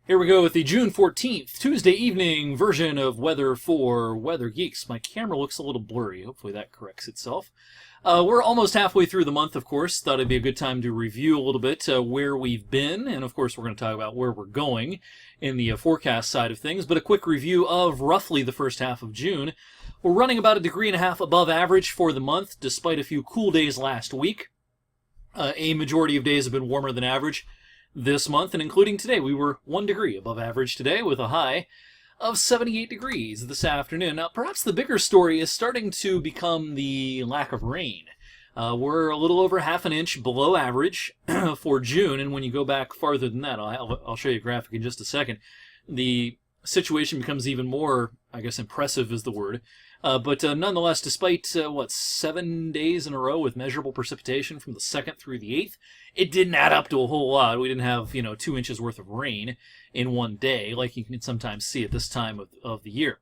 Here we go with the June 14th, Tuesday evening version of Weather for Weather Geeks. My camera looks a little blurry. Hopefully that corrects itself. We're almost halfway through the month, of course. Thought it'd be a good time to review a little bit where we've been. And, of course, we're going to talk about where we're going in the forecast side of things. But a quick review of roughly the first half of June. We're running about 1.5 degrees above average for the month, despite a few cool days last week. A majority of days have been warmer than average this month, and including today, we were 1 degree above average today with a high of 78 degrees this afternoon. Now, perhaps the bigger story is starting to become the lack of rain. We're a little over half an inch below average for June, and when you go back farther than that, I'll show you a graphic in just a second, the situation becomes even more, I guess, impressive is the word. But nonetheless, despite, 7 days in a row with measurable precipitation from the 2nd through the 8th, it didn't add up to a whole lot. We didn't have, 2 inches worth of rain in one day, like you can sometimes see at this time of the year.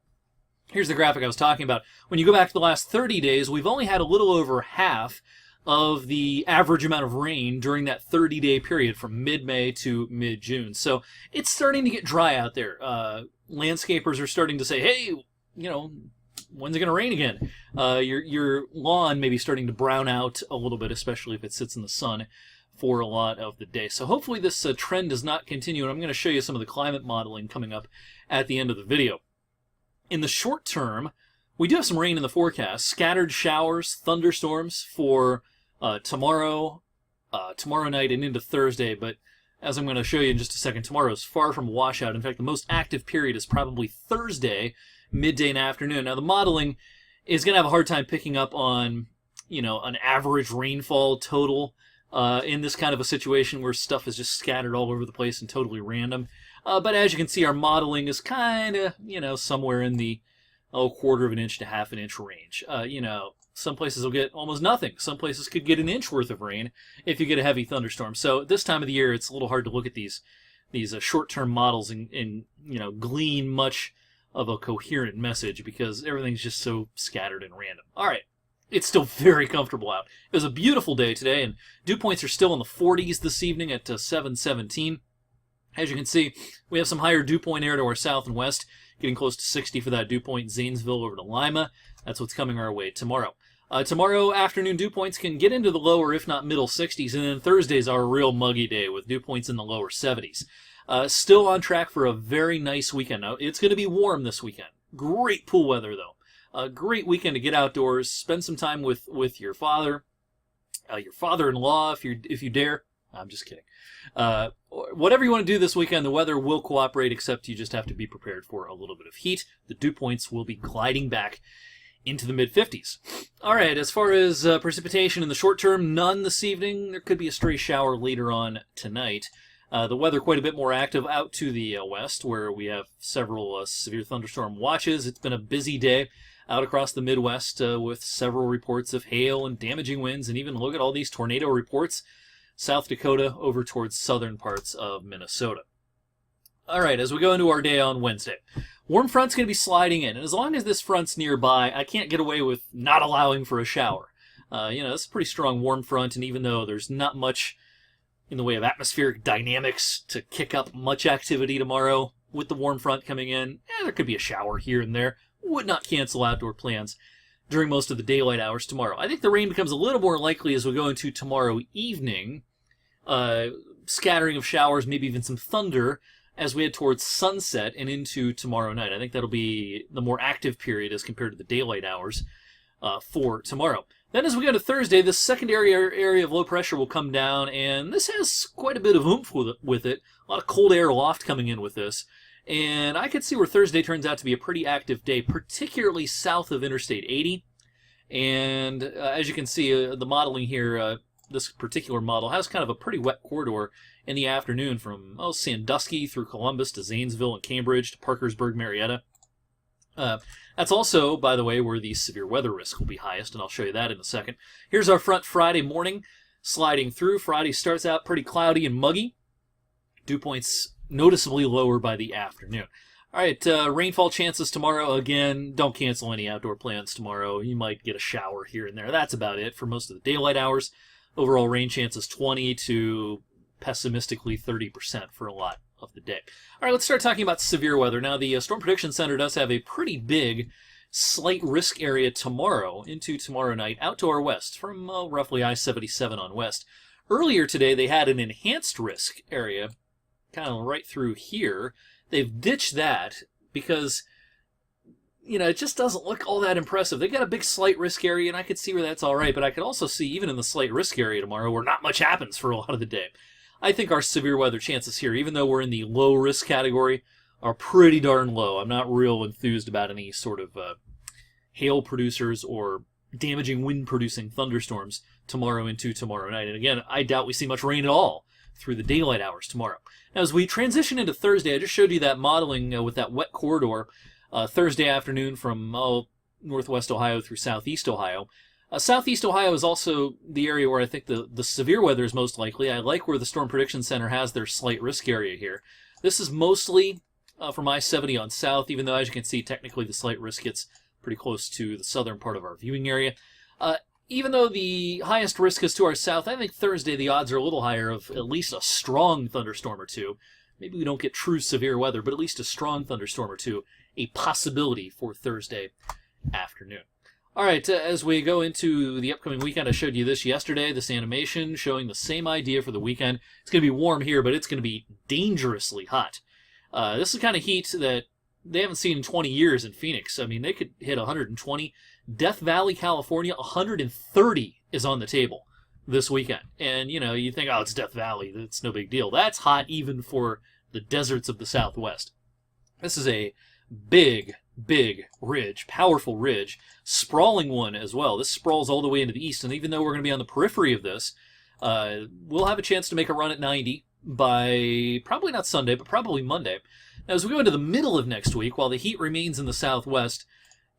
Here's the graphic I was talking about. When you go back to the last 30 days, we've only had a little over half of the average amount of rain during that 30-day period from mid-May to mid-June. So it's starting to get dry out there. Landscapers are starting to say, hey, when's it going to rain again? Your lawn may be starting to brown out a little bit, especially if it sits in the sun for a lot of the day. So hopefully this trend does not continue, and I'm going to show you some of the climate modeling coming up at the end of the video. In the short term, we do have some rain in the forecast. Scattered showers, thunderstorms for tomorrow night and into Thursday, but as I'm going to show you in just a second, tomorrow is far from a washout. In fact, the most active period is probably Thursday, midday and afternoon. Now, the modeling is going to have a hard time picking up on, an average rainfall total in this kind of a situation where stuff is just scattered all over the place and totally random. But as you can see, our modeling is kind of, somewhere in the 1/4 of an inch to half an inch range. Some places will get almost nothing. Some places could get an inch worth of rain if you get a heavy thunderstorm. So this time of the year, it's a little hard to look at these short-term models and glean much of a coherent message because everything's just so scattered and random. All right, it's still very comfortable out. It was a beautiful day today, and dew points are still in the 40s this evening at 7:17. As you can see, we have some higher dew point air to our south and west, getting close to 60 for that dew point Zanesville over to Lima. That's what's coming our way tomorrow. Tomorrow afternoon dew points can get into the lower, if not middle 60s, and then Thursday's our real muggy day with dew points in the lower 70s. Still on track for a very nice weekend. Now, it's going to be warm this weekend. Great pool weather, though. A great weekend to get outdoors, spend some time with your father, your father-in-law, if you dare. I'm just kidding. Whatever you want to do this weekend, the weather will cooperate, except you just have to be prepared for a little bit of heat. The dew points will be gliding back into the mid-50s. All right, as far as precipitation in the short term, none this evening. There could be a stray shower later on tonight. The weather quite a bit more active out to the west, where we have several severe thunderstorm watches. It's been a busy day out across the Midwest with several reports of hail and damaging winds, and even look at all these tornado reports. South Dakota over towards southern parts of Minnesota. All right, as we go into our day on Wednesday, warm front's going to be sliding in, and as long as this front's nearby, I can't get away with not allowing for a shower. It's a pretty strong warm front, and even though there's not much in the way of atmospheric dynamics to kick up much activity tomorrow with the warm front coming in, there could be a shower here and there. Would not cancel outdoor plans during most of the daylight hours tomorrow. I think the rain becomes a little more likely as we go into tomorrow evening. Scattering of showers, maybe even some thunder as we head towards sunset and into tomorrow night. I think that'll be the more active period as compared to the daylight hours for tomorrow. Then as we go to Thursday, this secondary area of low pressure will come down, and this has quite a bit of oomph with it. A lot of cold air loft coming in with this. And I could see where Thursday turns out to be a pretty active day, particularly south of Interstate 80. And as you can see, the modeling here, this particular model has kind of a pretty wet corridor in the afternoon from Sandusky through Columbus to Zanesville and Cambridge to Parkersburg, Marietta. That's also, by the way, where the severe weather risk will be highest, and I'll show you that in a second. Here's our front Friday morning sliding through. Friday starts out pretty cloudy and muggy. Dew points noticeably lower by the afternoon. All right, rainfall chances tomorrow. Again, don't cancel any outdoor plans tomorrow. You might get a shower here and there. That's about it for most of the daylight hours. Overall rain chances 20 to pessimistically 30% for a lot of the day. All right, let's start talking about severe weather. Now, the Storm Prediction Center does have a pretty big slight risk area tomorrow into tomorrow night out to our west from roughly I-77 on west. Earlier today, they had an enhanced risk area kind of right through here. They've ditched that because, you know, it just doesn't look all that impressive. They got a big slight risk area, and I could see where that's all right, but I could also see even in the slight risk area tomorrow where not much happens for a lot of the day. I think our severe weather chances here, even though we're in the low risk category, are pretty darn low. I'm not real enthused about any sort of hail producers or damaging wind-producing thunderstorms tomorrow into tomorrow night. And again, I doubt we see much rain at all through the daylight hours tomorrow. Now, as we transition into Thursday, I just showed you that modeling with that wet corridor Thursday afternoon from northwest Ohio through southeast Ohio. Southeast Ohio is also the area where I think the severe weather is most likely. I like where the Storm Prediction Center has their slight risk area here. This is mostly from I-70 on south, even though, as you can see, technically the slight risk gets pretty close to the southern part of our viewing area. Even though the highest risk is to our south, I think Thursday the odds are a little higher of at least a strong thunderstorm or two. Maybe we don't get true severe weather, but at least a strong thunderstorm or two, a possibility for Thursday afternoon. All right, as we go into the upcoming weekend, I showed you this yesterday, this animation showing the same idea for the weekend. It's going to be warm here, but it's going to be dangerously hot. This is the kind of heat that they haven't seen in 20 years in Phoenix. I mean, they could hit 120. Death Valley, California, 130 is on the table this weekend. And, you know, you think, oh, it's Death Valley. It's no big deal. That's hot even for the deserts of the Southwest. This is a big ridge, powerful ridge, sprawling one as well. This sprawls all the way into the east, and even though we're going to be on the periphery of this, we'll have a chance to make a run at 90 by probably not Sunday, but probably Monday. Now, as we go into the middle of next week, while the heat remains in the southwest,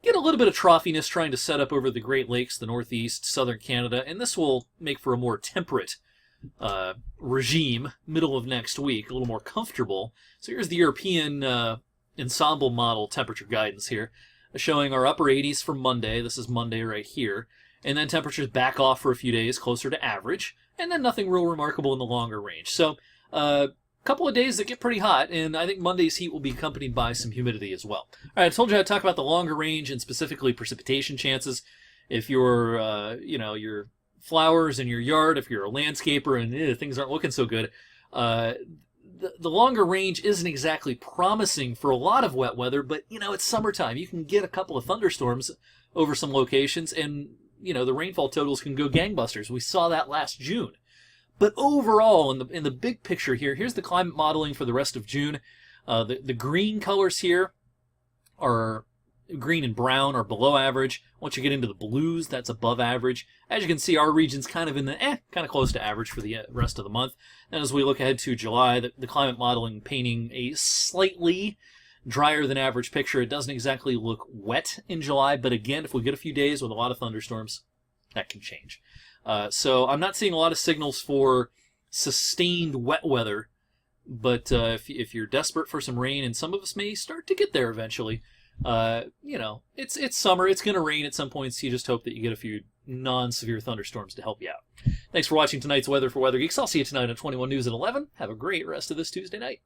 get a little bit of troughiness trying to set up over the Great Lakes, the northeast, southern Canada, and this will make for a more temperate regime middle of next week, a little more comfortable. So here's the European ensemble model temperature guidance here, showing our upper 80s for Monday. This is Monday right here. And then temperatures back off for a few days, closer to average, and then nothing real remarkable in the longer range. So a couple of days that get pretty hot, and I think Monday's heat will be accompanied by some humidity as well. All right, I told you I'd talk about the longer range and specifically precipitation chances. If you're, your flowers in your yard, if you're a landscaper and things aren't looking so good, the longer range isn't exactly promising for a lot of wet weather, but, you know, it's summertime. You can get a couple of thunderstorms over some locations, and, you know, the rainfall totals can go gangbusters. We saw that last June. But overall, in the big picture here, here's the climate modeling for the rest of June. The green colors here are green and brown are below average. Once you get into the blues, that's above average. As you can see, our region's kind of in the kind of close to average for the rest of the month. And as we look ahead to July, the climate modeling painting a slightly drier than average picture. It doesn't exactly look wet in July, but again, if we get a few days with a lot of thunderstorms, that can change. So I'm not seeing a lot of signals for sustained wet weather, but if you're desperate for some rain, and some of us may start to get there eventually, it's summer. It's going to rain at some points. You just hope that you get a few non-severe thunderstorms to help you out. Thanks for watching tonight's Weather for Weather Geeks. I'll see you tonight on 21 News at 11. Have a great rest of this Tuesday night.